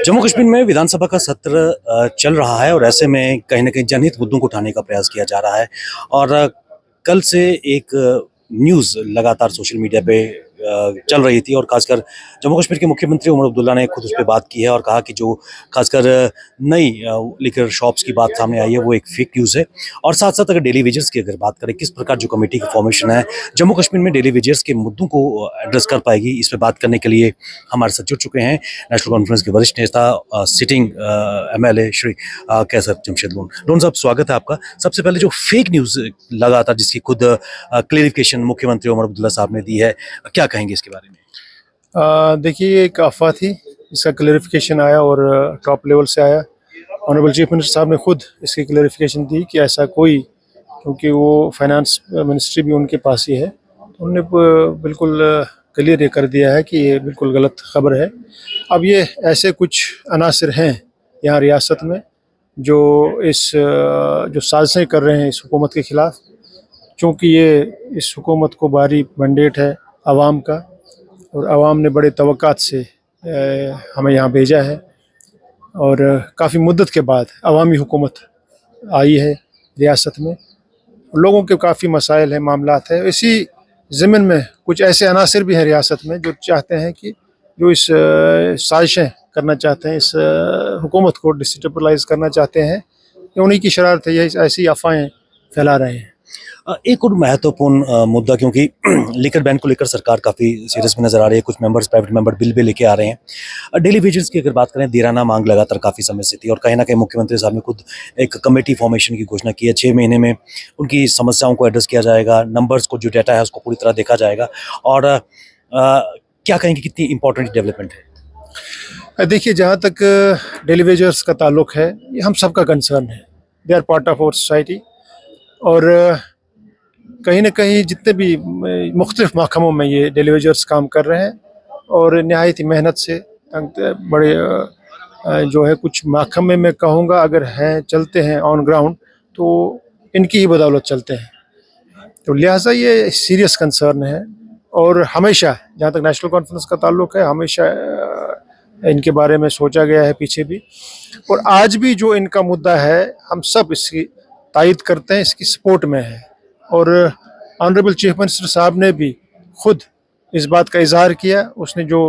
जम्मू कश्मीर में विधानसभा का सत्र चल रहा है और ऐसे में कहीं न कहीं जनहित मुद्दों को उठाने का प्रयास किया जा रहा है और कल से एक न्यूज़ लगातार सोशल मीडिया पे चल रही थी और खासकर जम्मू कश्मीर के मुख्यमंत्री उमर अब्दुल्ला ने खुद उस पे बात की है और कहा कि जो खासकर नई लिकर शॉप्स की बात सामने आई है वो एक फेक न्यूज़ है। और साथ-साथ अगर डेली वेजर्स की अगर बात करें किस प्रकार जो कमेटी की फॉर्मेशन है जम्मू कश्मीर में डेली वेजर्स के मुद्दों को एड्रेस कर पाएगी, इस पे बात करने के लिए हमारे साथ जुड़ चुके हैं नेशनल कॉन्फ्रेंस के वरिष्ठ नेता सिटिंग एमएलए श्री कैसर जमशेद लोन। लोन साहब, स्वागत है आपका। सबसे पहले जो फेक न्यूज़ लगातार जिसकी खुद क्लेरिफिकेशन मुख्यमंत्री उमर अब्दुल्ला साहब ने दी है, क्या कहेंगे इसके बारे में? देखिए, ये एक अफवाह थी, इसका क्लेरिफिकेशन आया और टॉप लेवल से आया। ऑनरेबल चीफ मिनिस्टर साहब ने खुद इसकी क्लेरिफिकेशन दी कि ऐसा कोई, क्योंकि वो फाइनेंस मिनिस्ट्री भी उनके पास ही है, तो उन्होंने बिल्कुल क्लियर ये कर दिया है कि ये बिल्कुल गलत खबर है। अब ये ऐसे कुछ अनासिर हैं यहाँ रियासत में जो जो साजिशें कर रहे हैं इस हुकूमत के ख़िलाफ़, चूँकि ये इस हुकूमत को भारी मैंडेट है आवाम का और आवाम ने बड़े तवक्कात से हमें यहाँ भेजा है और काफ़ी मुद्दत के बाद अवामी हुकूमत आई है रियासत में। लोगों के काफ़ी मसाइल हैं, मामलात हैं। इसी ज़मीन में कुछ ऐसे अनासिर भी हैं रियासत में जो चाहते हैं कि जो इस साजिशें करना चाहते हैं, इस हुकूमत को डिस्टेबलाइज़ करना चाहते हैं, ये उन्हीं की शरारत है, ये ऐसी अफवाहें फैला रहे हैं। एक और महत्वपूर्ण मुद्दा, क्योंकि लिकर बैन को लेकर सरकार काफ़ी सीरियस में नज़र आ रही है, कुछ मेंबर्स प्राइवेट मेंबर बिल भी लेके आ रहे हैं। डेली वेजेस की अगर बात करें, देराना मांग लगातार काफ़ी समय से थी और कहीं ना कहीं मुख्यमंत्री साहब ने खुद एक कमेटी फॉर्मेशन की घोषणा की है। 6 महीने में उनकी समस्याओं को एड्रेस किया जाएगा, नंबर्स को जो डाटा है उसको पूरी तरह देखा जाएगा। और क्या कहेंगे, कितनी इंपॉर्टेंट डेवलपमेंट है? देखिए, जहाँ तक डेली वेजर्स का ताल्लुक है, ये हम सबका कंसर्न है। They are part of our society और कहीं न कहीं जितने भी मुख्तलिफ महकमों में ये डेली वेजर्स काम कर रहे हैं और नहायत ही मेहनत से बड़े जो है कुछ महकमे में कहूँगा अगर हैं, चलते हैं ऑन ग्राउंड, तो इनकी ही बदौलत चलते हैं। तो लिहाजा ये सीरियस कंसर्न है और हमेशा, जहाँ तक नेशनल कॉन्फ्रेंस का ताल्लुक है, हमेशा इनके बारे में सोचा गया है पीछे भी, और आज भी जो इनका मुद्दा है हम सब इसकी तायद करते हैं, इसकी सपोर्ट में है। और ऑनरेबल चीफ मिनिस्टर साहब ने भी खुद इस बात का इजहार किया। उसने जो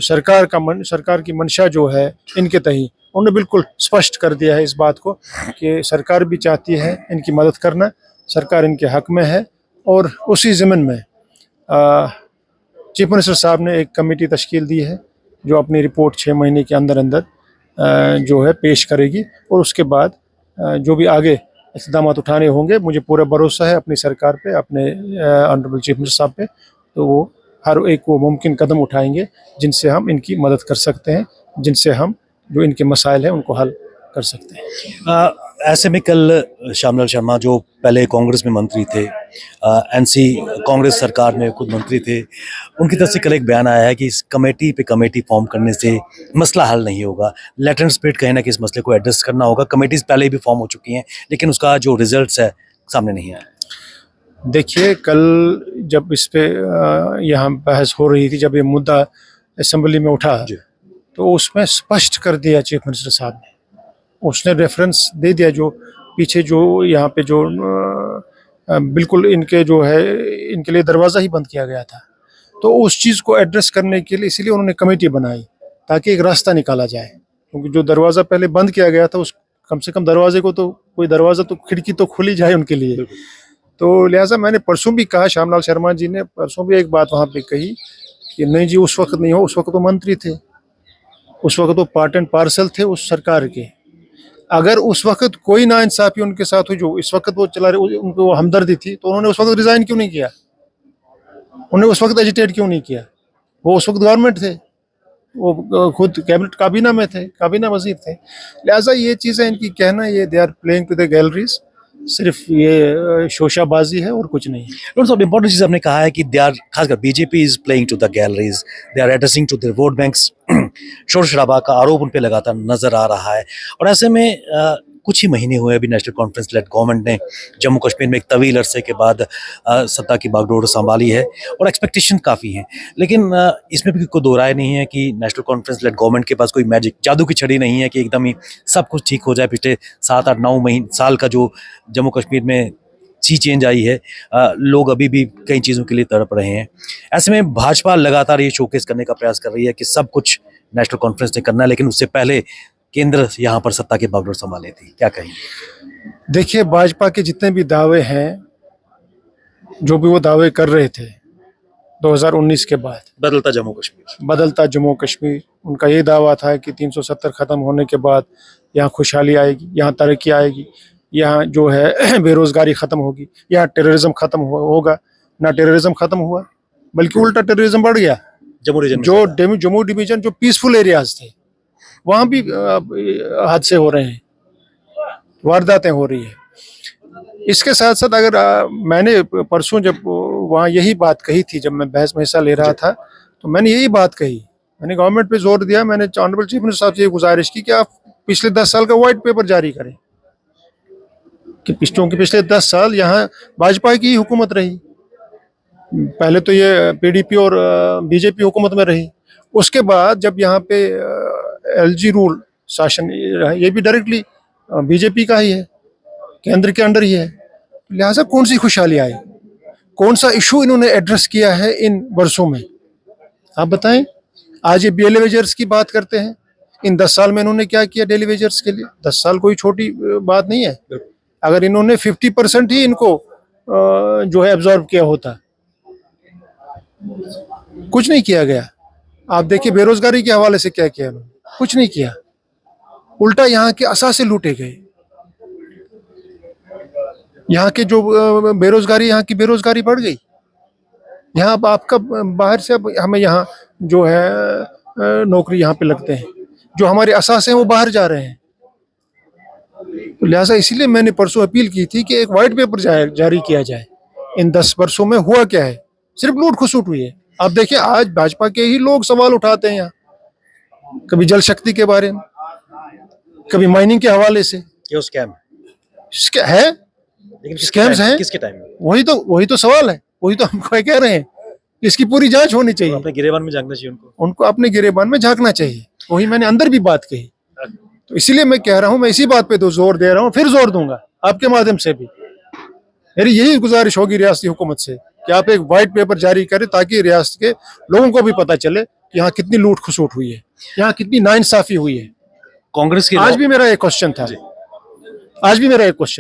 सरकार की मंशा जो है इनके तही, उन्होंने बिल्कुल स्पष्ट कर दिया है इस बात को कि सरकार भी चाहती है इनकी मदद करना, सरकार इनके हक में है। और उसी ज़मीन में चीफ मिनिस्टर साहब ने एक कमेटी तश्कील दी है जो अपनी रिपोर्ट 6 महीने के अंदर अंदर जो है पेश करेगी और उसके बाद जो भी आगे इक़दाम उठाने होंगे, मुझे पूरा भरोसा है अपनी सरकार पे, अपने ऑनरेबल चीफ मिनिस्टर साहब पे, तो वो हर एक वो मुमकिन कदम उठाएंगे जिनसे हम इनकी मदद कर सकते हैं, जिनसे हम जो इनके मसाइल हैं उनको हल कर सकते हैं। ऐसे में कल श्यामलाल शर्मा जो पहले कांग्रेस में मंत्री थे, एनसी कांग्रेस सरकार में खुद मंत्री थे, उनकी तरफ से कल एक बयान आया है कि इस कमेटी पे कमेटी फॉर्म करने से मसला हल नहीं होगा। लेटर स्पिरिट कहीं ना कि इस मसले को एड्रेस करना होगा। कमेटीज पहले भी फॉर्म हो चुकी हैं लेकिन उसका जो रिजल्ट्स है सामने नहीं आया। देखिए, कल जब इस पे यहाँ बहस हो रही थी, जब ये मुद्दा असेंबली में उठा, तो उसमें स्पष्ट कर दिया चीफ मिनिस्टर साहब ने, उसने रेफरेंस दे दिया जो पीछे जो यहाँ पे जो बिल्कुल इनके जो है इनके लिए दरवाज़ा ही बंद किया गया था, तो उस चीज़ को एड्रेस करने के लिए इसीलिए उन्होंने कमेटी बनाई ताकि एक रास्ता निकाला जाए। क्योंकि जो दरवाज़ा पहले बंद किया गया था, उस कम से कम दरवाजे को तो, कोई दरवाज़ा तो, खिड़की तो खुली जाए उनके लिए। तो लिहाजा मैंने परसों भी कहा, श्यामलाल शर्मा जी ने परसों भी एक बात वहाँ पे कही कि नहीं जी, उस वक्त नहीं हो, उस वक्त तो मंत्री थे, उस वक्त तो पार्ट एंड पार्सल थे उस सरकार के। अगर उस वक्त कोई नाइंसाफ़ी उनके साथ हुई, जो इस वक्त वो चला रहे, उनको वो हमदर्दी थी, तो उन्होंने उस वक्त रिज़ाइन क्यों नहीं किया? उन्होंने उस वक्त एजिटेट क्यों नहीं किया? वो उस वक्त गवर्नमेंट थे, वो खुद कैबिनेट काबीना में थे, काबीना वज़ीर थे। लिहाजा ये चीज़ें इनकी कहना, ये they are playing to the galleries, सिर्फ ये शोशाबाजी है और कुछ नहीं। डॉक्टर साहब, इंपॉर्टेंट चीज़ आपने कहा है कि दे आर, खासकर BJP is playing to the galleries, they are addressing to the vote banks. शोर शराबा का आरोप उन पे लगातार नजर आ रहा है और ऐसे में कुछ ही महीने हुए अभी नेशनल कॉन्फ्रेंस लेड गवर्नमेंट ने जम्मू कश्मीर में एक तवील अरसे के बाद सत्ता की बागडोर संभाली है और एक्सपेक्टेशन काफ़ी हैं, लेकिन इसमें भी कोई दो राय नहीं है कि नेशनल कॉन्फ्रेंस लेड गवर्नमेंट के पास कोई मैजिक जादू की छड़ी नहीं है कि एकदम ही सब कुछ ठीक हो जाए। पिछले 7-8-9 साल का जो जम्मू कश्मीर में सी चेंज आई है, लोग अभी भी कई चीज़ों के लिए तड़प रहे हैं। ऐसे में भाजपा लगातार ये शोकेस करने का प्रयास कर रही है कि सब कुछ नेशनल कॉन्फ्रेंस ने करना है, लेकिन उससे पहले केंद्र यहाँ पर सत्ता के बागडोर संभाले थी। क्या कहेंगे? देखिए, भाजपा के जितने भी दावे हैं, जो भी वो दावे कर रहे थे 2019 के बाद, बदलता जम्मू कश्मीर, उनका ये दावा था कि 370 खत्म होने के बाद यहाँ खुशहाली आएगी, यहाँ तरक्की आएगी, यहाँ जो है बेरोजगारी खत्म होगी, यहाँ टेररिज्म खत्म होगा। ना टेररिज्म खत्म हुआ, बल्कि उल्टा टेररिज्म बढ़ गया। जम्मू डिवीजन जो पीसफुल एरियाज थे, वहाँ भी हादसे हो रहे हैं, वारदातें हो रही है। इसके साथ साथ अगर मैंने परसों जब वहाँ यही बात कही थी, जब मैं बहस में हिस्सा ले रहा था, तो मैंने यही बात कही, मैंने गवर्नमेंट पे जोर दिया, मैंने ऑनरेबल चीफ मिनिस्टर साहब से ये गुजारिश की कि आप पिछले 10 साल का व्हाइट पेपर जारी करें कि पिछले 10 साल यहाँ भाजपा की ही हुकूमत रही। पहले तो ये पीडीपी और बीजेपी हुकूमत में रही, उसके बाद जब यहाँ पे एलजी रूल शासन, ये भी डायरेक्टली बीजेपी का ही है, केंद्र के अंडर ही है। लिहाजा कौन सी खुशहाली आई, कौन सा इशू इन्होंने एड्रेस किया है इन वर्षों में, आप बताएं। आज ये डेली वेजर्स की बात करते हैं, इन 10 साल में इन्होंने क्या किया डेली वेजर्स के लिए? 10 साल कोई छोटी बात नहीं है। अगर इन्होंने 50% ही इनको जो है एब्जॉर्ब किया होता, कुछ नहीं किया गया। आप देखिए बेरोजगारी के हवाले से क्या किया इन्होंने, कुछ नहीं किया, उल्टा यहाँ के असासे लूटे गए। यहाँ के जो बेरोजगारी, यहाँ की बेरोजगारी बढ़ गई। यहाँ अब आपका बाहर से अब हमें यहाँ जो है नौकरी यहाँ पे लगते हैं, जो हमारे असासे हैं वो बाहर जा रहे हैं। तो लिहाजा इसीलिए मैंने परसों अपील की थी कि एक व्हाइट पेपर जारी किया जाए, इन 10 वर्षों में हुआ क्या है। सिर्फ लूट खसूट हुई है। आप देखिए, आज भाजपा के ही लोग सवाल उठाते हैं यहाँ, कभी जल शक्ति के बारे में, कभी माइनिंग के हवाले से। क्यों स्कैम है, लेकिन स्कैम्स हैं, किसके टाइम में? वही तो सवाल है, वही तो हम कह रहे हैं, इसकी पूरी जांच होनी चाहिए। अपने गिरेबान में झांकना चाहिए, उनको अपने गिरेबान में झांकना चाहिए। वही मैंने अंदर भी बात कही, तो इसीलिए मैं कह रहा हूँ, मैं इसी बात पे तो जोर दे रहा हूँ, फिर जोर दूंगा आपके माध्यम से भी। मेरी यही गुजारिश होगी रियासती हुकूमत से कि आप एक व्हाइट पेपर जारी करें, ताकि रियासत के लोगों को भी पता चले कि यहाँ कितनी लूट खसूट हुई है, यहाँ कितनी नाइंसाफी हुई है। कांग्रेस के आज भी मेरा एक क्वेश्चन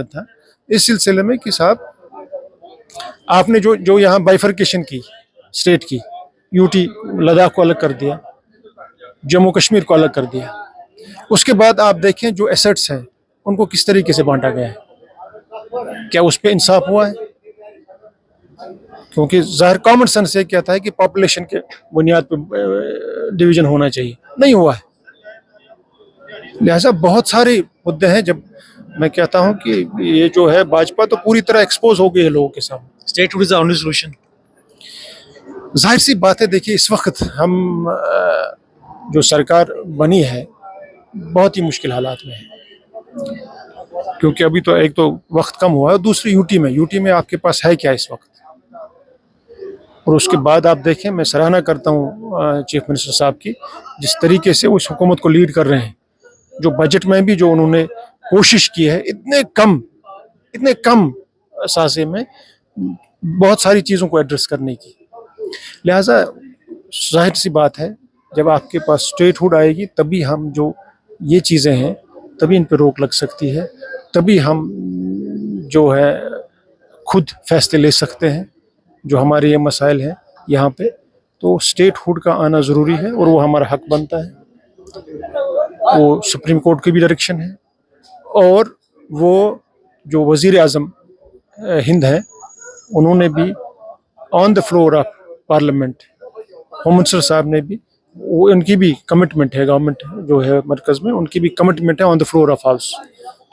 था इस सिलसिले में कि साहब, आपने जो यहाँ बाइफर्केशन की स्टेट की, यूटी लद्दाख को अलग कर दिया, जम्मू कश्मीर को अलग कर दिया, उसके बाद आप देखें जो एसेट्स हैं उनको किस तरीके से बांटा गया है, क्या उस पर इंसाफ हुआ है? क्योंकि जाहिर कॉमन सेंस से क्या था कि पॉपुलेशन के बुनियाद पर डिवीजन होना चाहिए, नहीं हुआ है। लिहाजा बहुत सारे मुद्दे हैं। जब मैं कहता हूं कि ये जो है भाजपा तो पूरी तरह एक्सपोज हो गई है लोगों के सामने। Statehood is the only solution. जाहिर सी बात है, देखिए इस वक्त हम जो सरकार बनी है बहुत ही मुश्किल हालात में है, क्योंकि अभी तो एक तो वक्त कम हुआ है, दूसरी यूटी में आपके पास है क्या इस वक्त? और उसके बाद आप देखें, मैं सराहना करता हूँ चीफ मिनिस्टर साहब की, जिस तरीके से उस हुकूमत को लीड कर रहे हैं। जो बजट में भी जो उन्होंने कोशिश की है, इतने कम सासे में बहुत सारी चीज़ों को एड्रेस करने की। लिहाजा जाहिर सी बात है, जब आपके पास स्टेटहुड आएगी तभी हम जो ये चीज़ें हैं, तभी इन पर रोक लग सकती है, तभी हम जो है खुद फैसले ले सकते हैं जो हमारे ये मसाइल हैं यहाँ पे। तो स्टेटहुड का आना ज़रूरी है और वो हमारा हक बनता है। वो सुप्रीम कोर्ट की भी डायरेक्शन है, और वो जो वज़ीर आज़म हिंद हैं उन्होंने भी on the floor of parliament, home minister साहब ने भी, वो उनकी भी कमिटमेंट है, गवर्नमेंट जो है मरकज़ में उनकी भी कमिटमेंट है on the floor of house.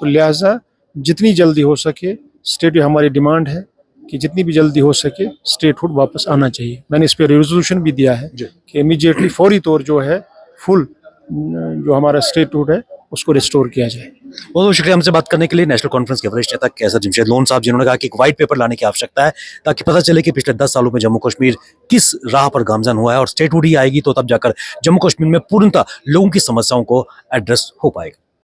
तो लिहाजा जितनी जल्दी हो सके, स्टेट हमारी डिमांड है कि जितनी भी जल्दी हो सके स्टेटहुड वापस आना चाहिए। मैंने इस पर रेजोल्यूशन भी दिया है कि इमीडिएटली फौरी तौर जो है फुल जो हमारा स्टेटहुड है उसको रिस्टोर किया जाए। बहुत बहुत शुक्रिया हमसे बात करने के लिए। नेशनल कॉन्फ्रेंस के वरिष्ठ नेता कैसर जमशेद लोन साहब, जिन्होंने कहा कि एक व्हाइट पेपर लाने की आवश्यकता है ताकि पता चले कि पिछले 10 सालों में जम्मू कश्मीर किस राह पर गामजन हुआ है, और स्टेटहुड ही आएगी तो तब जाकर जम्मू कश्मीर में पूर्णतः लोगों की समस्याओं को एड्रेस हो पाएगा।